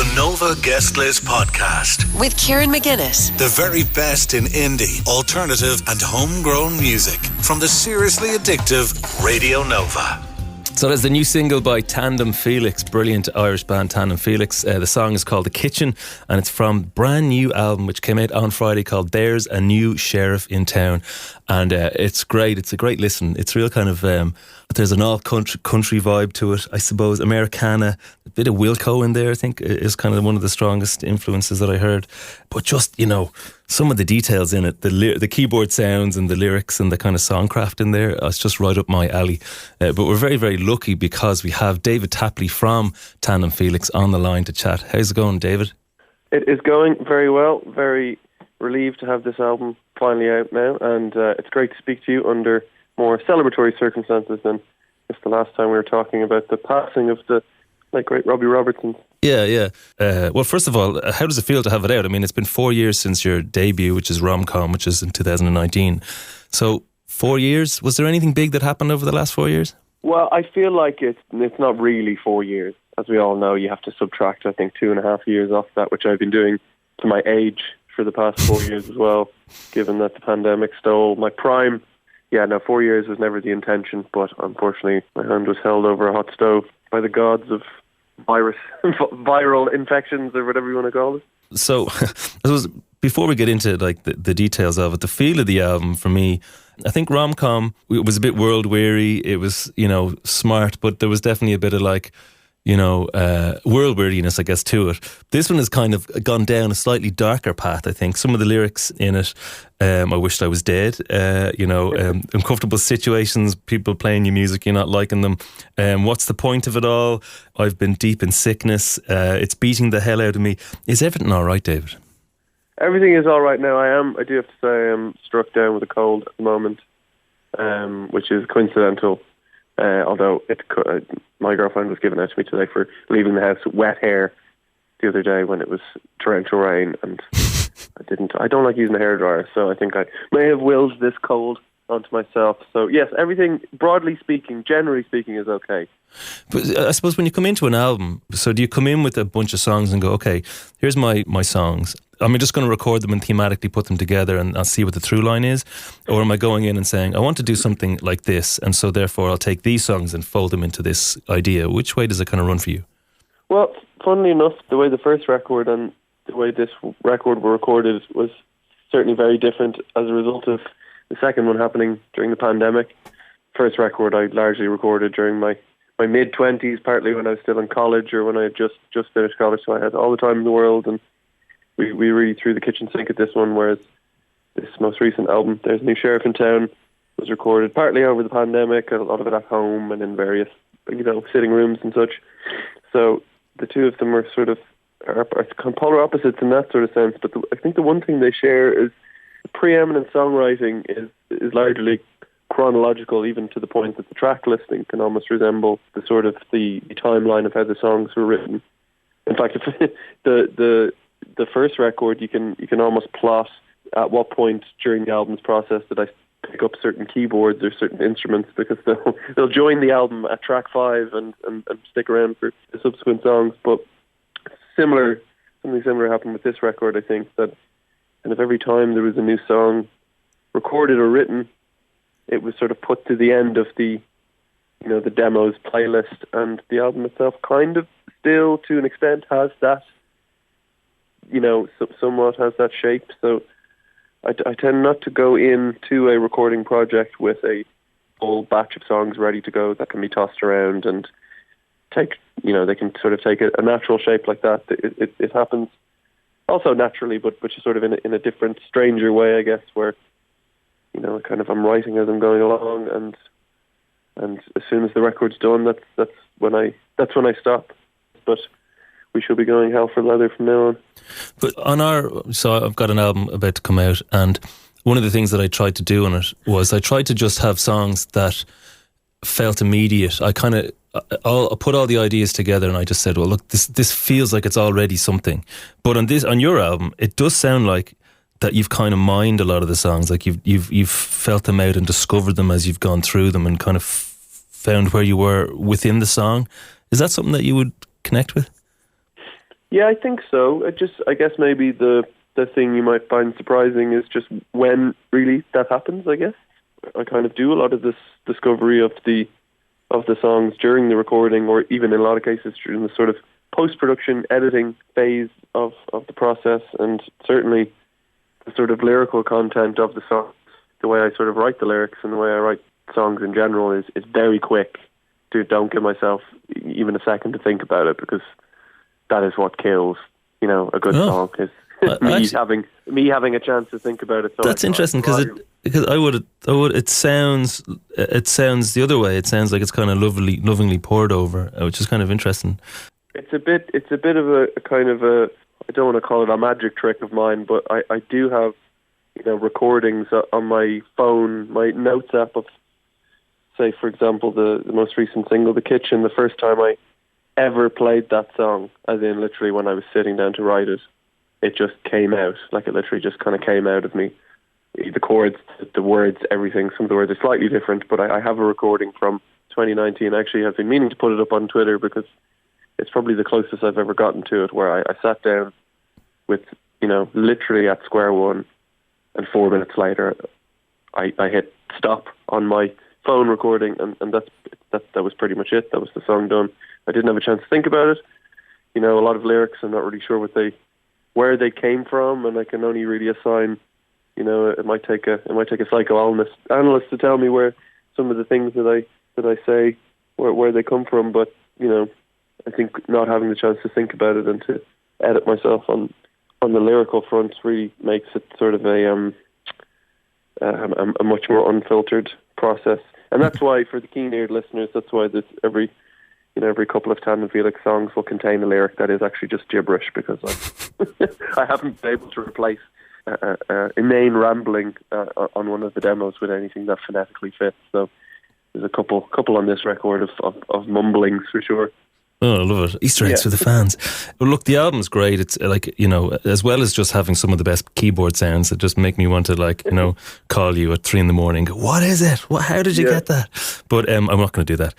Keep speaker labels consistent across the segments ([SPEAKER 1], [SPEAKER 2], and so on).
[SPEAKER 1] The Nova Guest List Podcast
[SPEAKER 2] with Kieran McGuinness.
[SPEAKER 1] The very best in indie, alternative and homegrown music from the seriously addictive Radio Nova.
[SPEAKER 3] So there's the new single by Tandem Felix, brilliant Irish band Tandem Felix. The song is called The Kitchen and it's from a brand new album which came out on Friday called There's a New Sheriff in Town. And it's great. It's a great listen. It's real kind of, there's an all-country vibe to it, I suppose. Americana, a bit of Wilco in there, I think, is kind of one of the strongest influences that I heard. But just, you know, some of the details in it, the keyboard sounds and the lyrics and the kind of songcraft in there, it's just right up my alley. But we're very, very lucky because we have David Tapley from Tandem Felix on the line to chat. How's it going, David?
[SPEAKER 4] It is going very well. Very relieved to have this album finally out now, and it's great to speak to you under more celebratory circumstances than just the last time we were talking about the passing of the late great Robbie Robertson.
[SPEAKER 3] Yeah. Well, first of all, how does it feel to have it out? I mean, it's been 4 years since your debut, which is Rom-Com, which is in 2019. So 4 years. Was there anything big that happened over the last 4 years?
[SPEAKER 4] Well, I feel like it's not really 4 years. As we all know, you have to subtract, I think, 2.5 years off that, which I've been doing to my age for the past 4 years as well, given that the pandemic stole my prime. Yeah, no, 4 years was never the intention, but unfortunately my hand was held over a hot stove by the gods of viral infections or whatever you want to call it.
[SPEAKER 3] So, I suppose before we get into like the details of it, the feel of the album for me, I think Rom-Com, it was a bit world weary. It was, you know, smart, but there was definitely a bit of like, you know, world weariness, I guess, to it. This one has kind of gone down a slightly darker path, I think. Some of the lyrics in it, I wished I was dead, uncomfortable situations, people playing your music, you're not liking them. What's the point of it all? I've been deep in sickness. It's beating the hell out of me. Is everything all right, David?
[SPEAKER 4] Everything is all right now. I do have to say I'm struck down with a cold at the moment, which is coincidental. Although my girlfriend was giving out to me today for leaving the house with wet hair the other day when it was torrential rain, and I don't like using a hairdryer, so I think I may have willed this cold onto myself. So yes, everything, broadly speaking, generally speaking, is okay.
[SPEAKER 3] But I suppose when you come into an album, so do you come in with a bunch of songs and go, okay, here's my songs, am I just going to record them and thematically put them together and I'll see what the through line is? Or am I going in and saying, I want to do something like this, and so therefore I'll take these songs and fold them into this idea? Which way does it kind of run for you?
[SPEAKER 4] Well, funnily enough, the way the first record and the way this record were recorded was certainly very different as a result of the second one happening during the pandemic. First record I largely recorded during my mid-20s, partly when I was still in college or when I had just finished college, so I had all the time in the world, and we really threw the kitchen sink at this one, whereas this most recent album, There's a New Sheriff in Town, was recorded partly over the pandemic, a lot of it at home and in various, you know, sitting rooms and such. So the two of them are sort of are polar opposites in that sort of sense, but I think the one thing they share is the preeminent songwriting is largely chronological, even to the point that the track listing can almost resemble the sort of the timeline of how the songs were written. In fact, if the first record, you can almost plot at what point during the album's process did I pick up certain keyboards or certain instruments, because they'll join the album at track 5 and stick around for the subsequent songs. But something similar happened with this record, I think, that kind of every time there was a new song recorded or written, it was sort of put to the end of the demos playlist, and the album itself kind of still, to an extent, has that, somewhat has that shape. So I tend not to go into a recording project with a full batch of songs ready to go that can be tossed around and take, they can sort of take a natural shape like that. It happens also naturally, but just sort of in a different, stranger way, I guess, where, kind of I'm writing as I'm going along, and as soon as the record's done, that's when I stop. But we should be going hell for leather from now on.
[SPEAKER 3] But so I've got an album about to come out, and one of the things that I tried to do on it was I tried to just have songs that felt immediate. I put all the ideas together, and I just said, well, look, this feels like it's already something. But on your album, it does sound like that you've kind of mined a lot of the songs, like you've felt them out and discovered them as you've gone through them and kind of found where you were within the song. Is that something that you would connect with?
[SPEAKER 4] Yeah, I think so. I guess maybe the thing you might find surprising is just when really that happens, I guess. I kind of do a lot of this discovery of the songs during the recording, or even in a lot of cases during the sort of post-production editing phase of the process, and certainly the sort of lyrical content of the song, the way I sort of write the lyrics and the way I write songs in general is very quick. Don't give myself even a second to think about it, because that is what kills, a good song, is me having a chance to think about it. So
[SPEAKER 3] that's interesting, because I would it sounds the other way. It sounds like it's kind of lovingly poured over, which is kind of interesting.
[SPEAKER 4] It's a bit of a kind of a, I don't want to call it a magic trick of mine, but I do have recordings on my phone, my notes app of, say, for example, the most recent single, The Kitchen. The first time I ever played that song, as in literally when I was sitting down to write it, it just came out. Like, it literally just kind of came out of me. The chords, the words, everything. Some of the words are slightly different, but I have a recording from 2019. Actually, I've been meaning to put it up on Twitter, because it's probably the closest I've ever gotten to it, where I sat down with, literally at square one, and 4 minutes later, I hit stop on my phone recording, and that was pretty much it. That was the song done. I didn't have a chance to think about it. A lot of lyrics, I'm not really sure where they came from, and I can only really assign, it might take a psychoanalyst to tell me where some of the things that I say, where they come from. But I think not having the chance to think about it and to edit myself on the lyrical front really makes it sort of a much more unfiltered process. And that's why, for the keen-eared listeners, that's why this every couple of Tandem Felix songs will contain a lyric that is actually just gibberish, because I haven't been able to replace inane rambling on one of the demos with anything that phonetically fits. So there's a couple on this record of mumblings for sure.
[SPEAKER 3] Oh, I love it. Easter eggs for the fans. Well, look, the album's great. It's like, as well as just having some of the best keyboard sounds that just make me want to call you at 3 a.m. and go, what is it? How did you get that? But I'm not going to do that.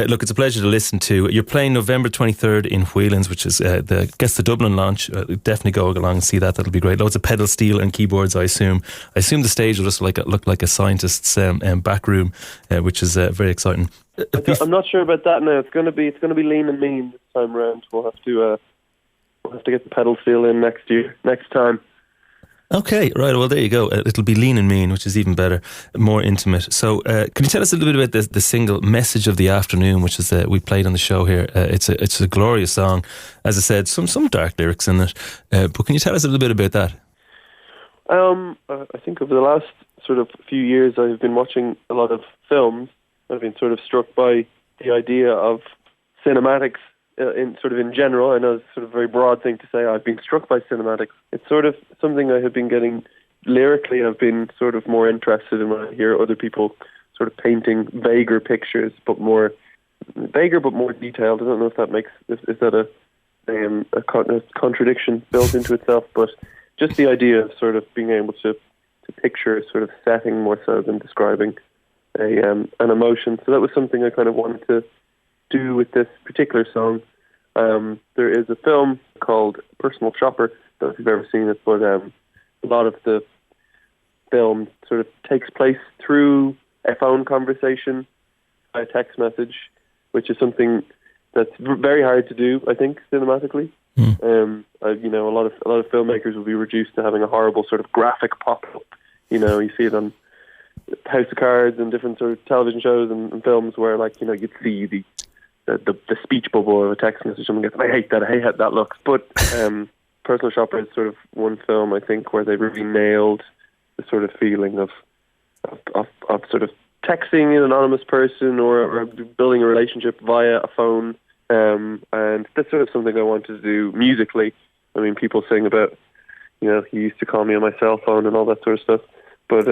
[SPEAKER 3] Look, it's a pleasure to listen to. You're playing November 23rd in Whelan's, which is the Dublin launch. Definitely go along and see that. That'll be great. Loads of pedal steel and keyboards, I assume. I assume the stage will just look like a scientist's back room, which is very exciting.
[SPEAKER 4] I'm not sure about that now. It's going to be lean and mean this time around. We'll have to get the pedal steel in next time.
[SPEAKER 3] Okay, right. Well, there you go. It'll be lean and mean, which is even better, more intimate. So, can you tell us a little bit about the single "Message of the Afternoon," which is we played on the show here? It's a glorious song, as I said. Some dark lyrics in it, but can you tell us a little bit about that?
[SPEAKER 4] I think over the last sort of few years, I've been watching a lot of films. I've been sort of struck by the idea of cinematics in general. I know it's sort of a very broad thing to say. I've been struck by cinematics. It's sort of something I have been getting lyrically. I've been sort of more interested in when I hear other people sort of painting vaguer pictures, but more detailed. I don't know if that makes is that a contradiction built into itself, but just the idea of sort of being able to picture a sort of setting more so than describing an emotion. So that was something I kind of wanted to do with this particular song. There is a film called Personal Shopper. I don't know if you've ever seen it, but a lot of the film sort of takes place through a phone conversation, a text message, which is something that's very hard to do, I think, cinematically. A lot of filmmakers will be reduced to having a horrible sort of graphic pop-up. You see it on House of Cards and different sort of television shows and films where, you'd see the speech bubble of a text message. Someone gets, I hate that looks. But Personal Shopper is sort of one film, I think, where they really nailed the sort of feeling of sort of texting an anonymous person or building a relationship via a phone. And that's sort of something I wanted to do musically. I mean, people sing about, you used to call me on my cell phone and all that sort of stuff. But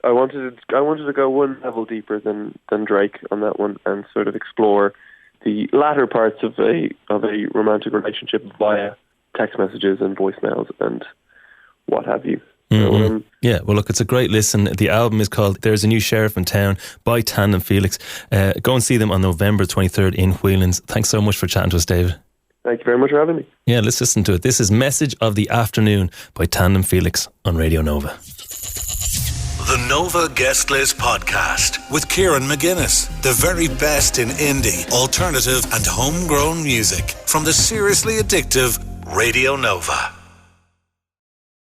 [SPEAKER 4] I wanted to go one level deeper than Drake on that one and sort of explore the latter parts of a romantic relationship via text messages and voicemails and what have you.
[SPEAKER 3] Mm-hmm. Well, look, it's a great listen. The album is called There's a New Sheriff in Town by Tandem Felix. Go and see them on November 23rd in Whelan's. Thanks so much for chatting to us, David.
[SPEAKER 4] Thank you very much for having me.
[SPEAKER 3] Yeah, let's listen to it. This is Message of the Afternoon by Tandem Felix on Radio Nova.
[SPEAKER 1] The Nova Guest List Podcast with Kieran McGuinness. The very best in indie, alternative and homegrown music from the seriously addictive Radio Nova.